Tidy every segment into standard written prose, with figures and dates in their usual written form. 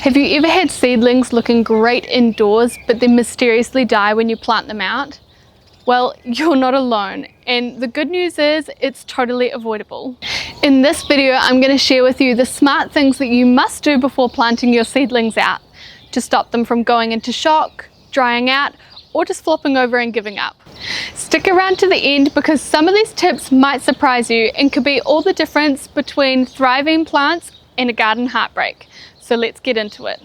Have you ever had seedlings looking great indoors but then mysteriously die when you plant them out? Well, you're not alone, and the good news is it's totally avoidable. In this video, I'm going to share with you the smart things that you must do before planting your seedlings out to stop them from going into shock, drying out, or just flopping over and giving up. Stick around to the end because some of these tips might surprise you and could be all the difference between thriving plants and a garden heartbreak. So let's get into it.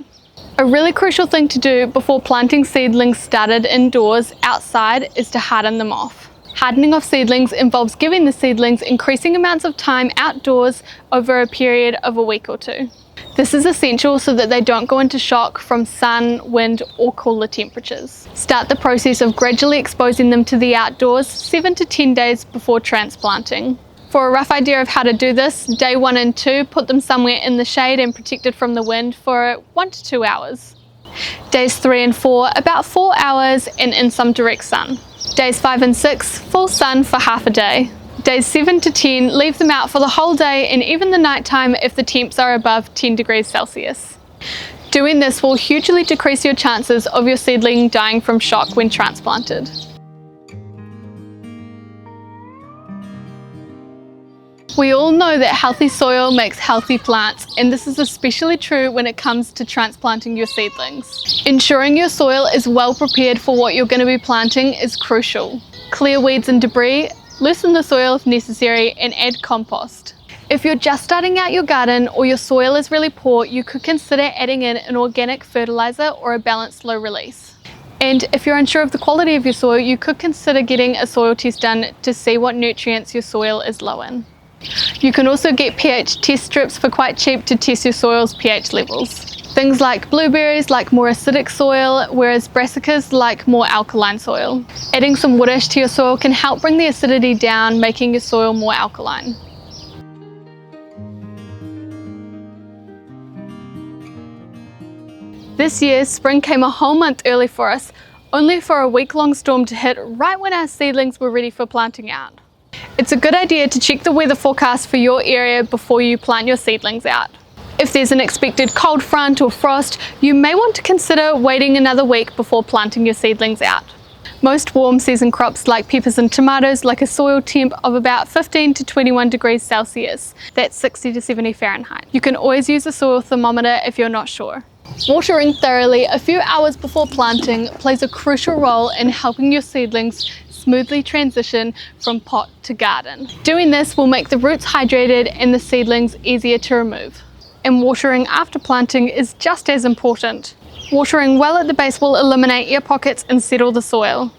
A really crucial thing to do before planting seedlings started indoors outside is to harden them off. Hardening off seedlings involves giving the seedlings increasing amounts of time outdoors over a period of a week or two. This is essential so that they don't go into shock from sun, wind, or cooler temperatures. Start the process of gradually exposing them to the outdoors 7 to 10 days before transplanting. For a rough idea of how to do this, day 1 and 2, put them somewhere in the shade and protected from the wind for 1 to 2 hours. Days 3 and 4, about 4 hours and in some direct sun. Days 5 and 6, full sun for half a day. Days 7 to 10, leave them out for the whole day and even the night time if the temps are above 10 degrees Celsius. Doing this will hugely decrease your chances of your seedling dying from shock when transplanted. We all know that healthy soil makes healthy plants, and this is especially true when it comes to transplanting your seedlings. Ensuring your soil is well prepared for what you're going to be planting is crucial. Clear weeds and debris, loosen the soil if necessary, and add compost. If you're just starting out your garden or your soil is really poor, you could consider adding in an organic fertilizer or a balanced low release. And if you're unsure of the quality of your soil, you could consider getting a soil test done to see what nutrients your soil is low in. You can also get pH test strips for quite cheap to test your soil's pH levels. Things like blueberries like more acidic soil, whereas brassicas like more alkaline soil. Adding some wood ash to your soil can help bring the acidity down, making your soil more alkaline. This year, spring came a whole month early for us, only for a week-long storm to hit right when our seedlings were ready for planting out. It's a good idea to check the weather forecast for your area before you plant your seedlings out. If there's an expected cold front or frost, you may want to consider waiting another week before planting your seedlings out. Most warm season crops like peppers and tomatoes like a soil temp of about 15 to 21 degrees Celsius, that's 60 to 70 Fahrenheit. You can always use a soil thermometer if you're not sure. Watering thoroughly a few hours before planting plays a crucial role in helping your seedlings smoothly transition from pot to garden. Doing this will make the roots hydrated and the seedlings easier to remove. And watering after planting is just as important. Watering well at the base will eliminate air pockets and settle the soil.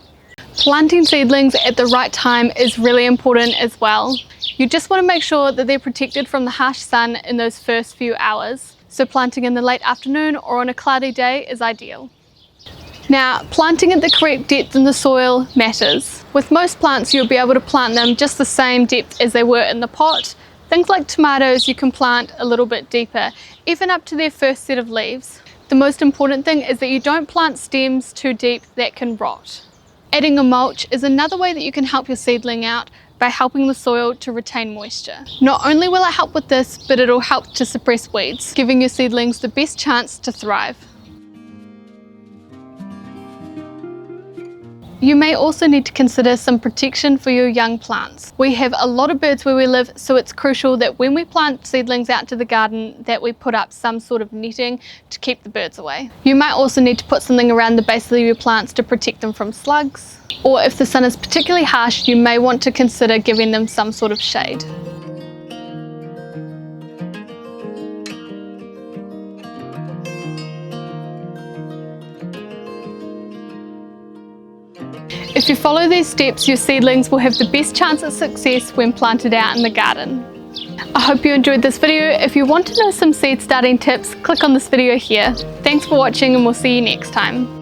Planting seedlings at the right time is really important as well. You just want to make sure that they're protected from the harsh sun in those first few hours. So planting in the late afternoon or on a cloudy day is ideal. Now, planting at the correct depth in the soil matters. With most plants, you'll be able to plant them just the same depth as they were in the pot. Things like tomatoes you can plant a little bit deeper, even up to their first set of leaves. The most important thing is that you don't plant stems too deep that can rot. Adding a mulch is another way that you can help your seedling out by helping the soil to retain moisture. Not only will it help with this, but it'll help to suppress weeds, giving your seedlings the best chance to thrive. You may also need to consider some protection for your young plants. We have a lot of birds where we live, so it's crucial that when we plant seedlings out to the garden that we put up some sort of netting to keep the birds away. You might also need to put something around the base of your plants to protect them from slugs. Or if the sun is particularly harsh, you may want to consider giving them some sort of shade. If you follow these steps, your seedlings will have the best chance at success when planted out in the garden. I hope you enjoyed this video. If you want to know some seed starting tips, click on this video here. Thanks for watching and we'll see you next time.